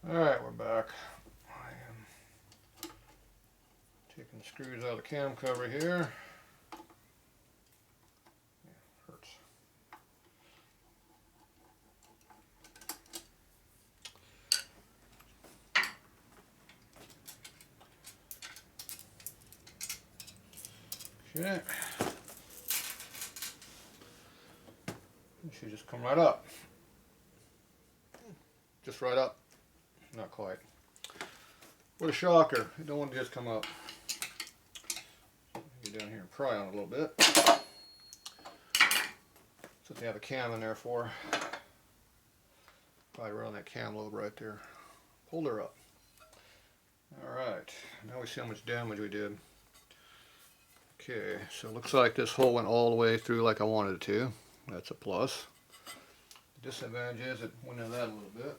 Alright, we're back. I am taking the screws out of the cam cover here. Yeah, hurts. Okay. It should just come right up. Just right up. Not quite. What a shocker. You don't want to just come up. Get down here and pry on it a little bit. That's what they have a cam in there for. Probably run that cam lobe right there. Pulled her up. Alright, now we see how much damage we did. Okay, so it looks like this hole went all the way through like I wanted it to. That's a plus. The disadvantage is it went in that a little bit.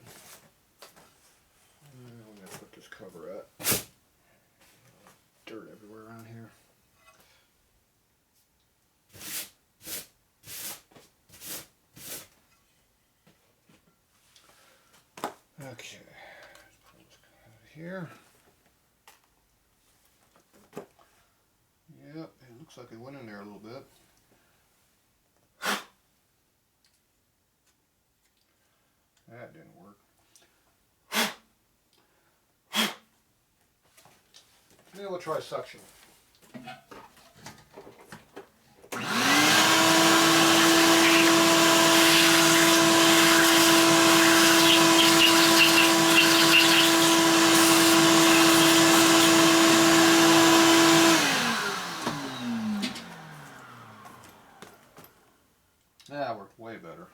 I'm going to put this cover at. Dirt everywhere around here. Okay, let's pull this out of here. Yep, it looks like it went in there a little bit. That didn't work. Maybe we'll try suction. That worked way better.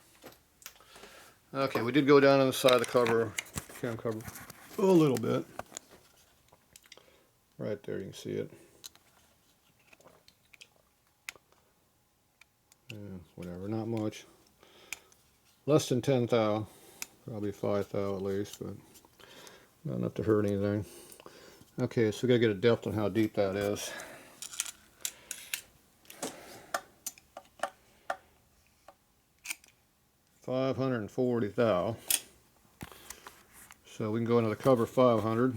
Okay, we did go down on the side of the cover, cam cover, a little bit. Right there, you can see it. Yeah, whatever, not much. Less than 10 thou, probably 5 thou at least, but not enough to hurt anything. Okay, so we gotta get a depth on how deep that is. $540 thou. So we can go into the cover 500.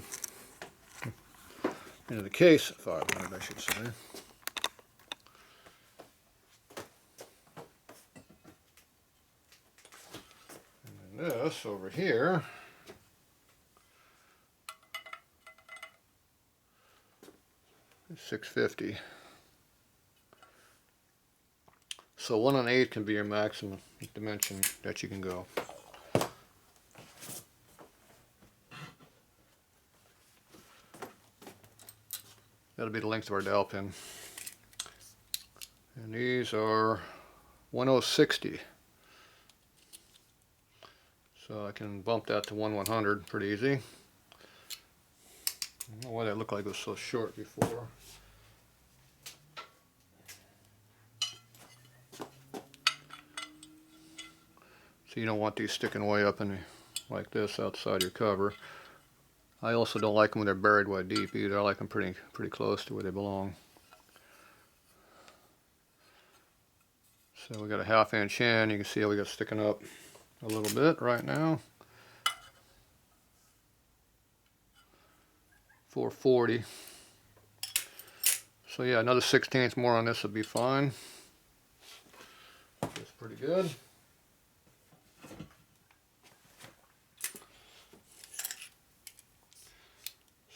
Into the case 500, I should say. And then this over here is 650. So 1 1/8 can be your maximum dimension that you can go. That'll be the length of our dowel pin. And these are 1/060. So I can bump that to 1/100 pretty easy. I don't know why that looked like it was so short before. So you don't want these sticking way up in like this outside your cover. I also don't like them when they're buried way deep either. I like them pretty close to where they belong. So we got a 1/2 inch in. You can see how we got sticking up a little bit right now. 440. So yeah, another 1/16 more on this would be fine. That's pretty good.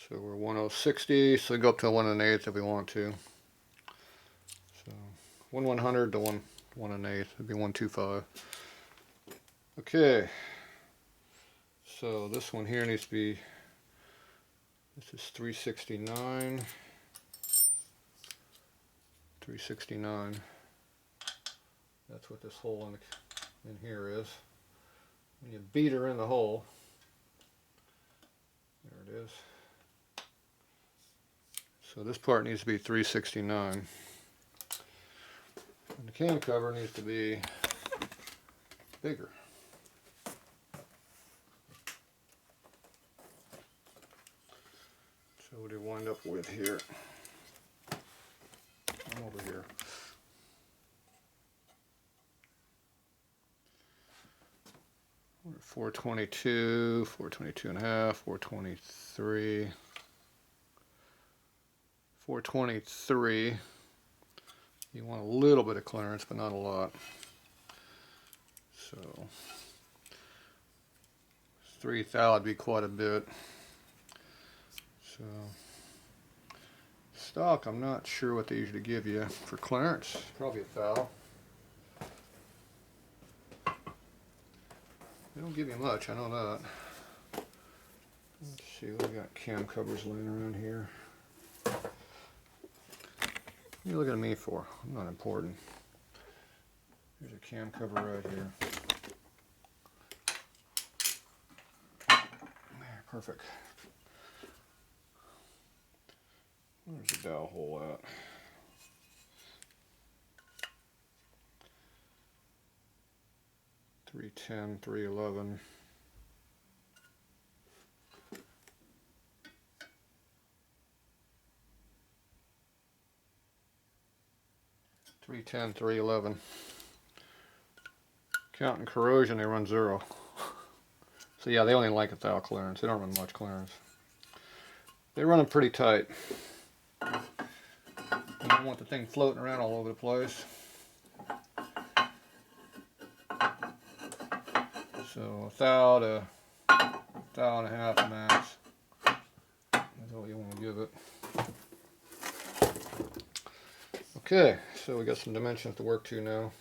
So we're 1/060, so we go up to 1 1/8 if we want to. So 1/100 to 1 1/8 would be 125. Okay. So this one here needs to be. This is 369. 369. That's what this hole in here is. When you beat her in the hole, there it is. So this part needs to be 369. And the cam cover needs to be bigger. So what do you wind up with here? I'm over here. 422, 422 and a half, 423, 423. You want a little bit of clearance, but not a lot. So 3 thou would be quite a bit. So stock, I'm not sure what they usually give you for clearance. Probably a thou. They don't give you much, I know that. Let's see, we got cam covers laying around here. What are you looking at me for? I'm not important. There's a cam cover right here. There, perfect. Where's the dowel hole at? .310, .311. .310, .311. Counting corrosion, they run 0. So yeah, they only like a thou clearance. They don't run much clearance. They run them pretty tight. You don't want the thing floating around all over the place. So 1 thou to 1.5 thou max. That's what you want to give it. Okay, so we got some dimensions to work to now.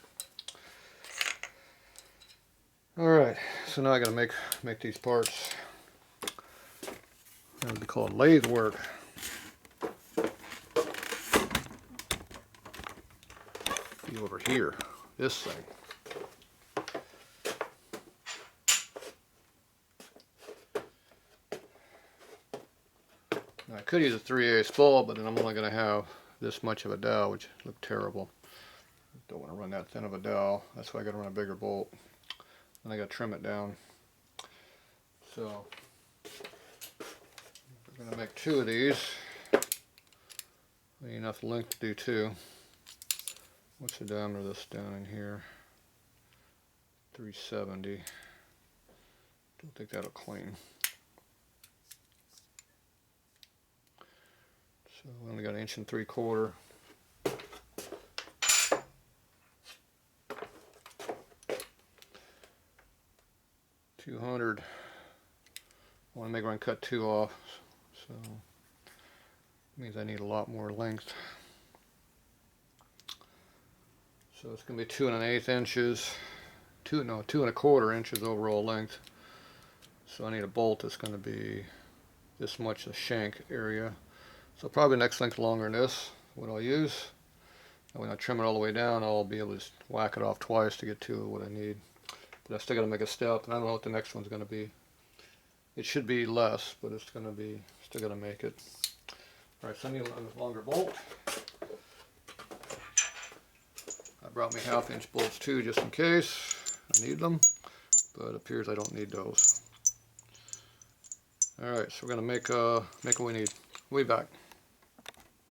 Alright, so now I gotta make these parts. That would be called lathe work. Be over here, this thing. Now, I could use a 3/8 ball, but then I'm only gonna have this much of a dowel, which look terrible. Don't want to run that thin of a dowel. That's why I got to run a bigger bolt. And I got to trim it down. So we're going to make 2 of these. We need enough length to do 2. What's the diameter of this down in here? 370. Don't think that'll clean. So we only got 1 3/4 inches. 200. I want to make sure I cut 2 off, so it means I need a lot more length. So it's going to be 2 1/8 inches, 2 1/4 inches overall length. So I need a bolt that's going to be this much, the shank area. So probably next length longer than this, what I'll use. And when I trim it all the way down, I'll be able to just whack it off twice to get to what I need. But I still got to make a step, and I don't know what the next one's going to be. It should be less, but it's going to be, still got to make it. Alright, so I need a longer bolt. I brought me 1/2 inch bolts too, just in case I need them, but it appears I don't need those. Alright, so we're going to make what we need. We'll be back.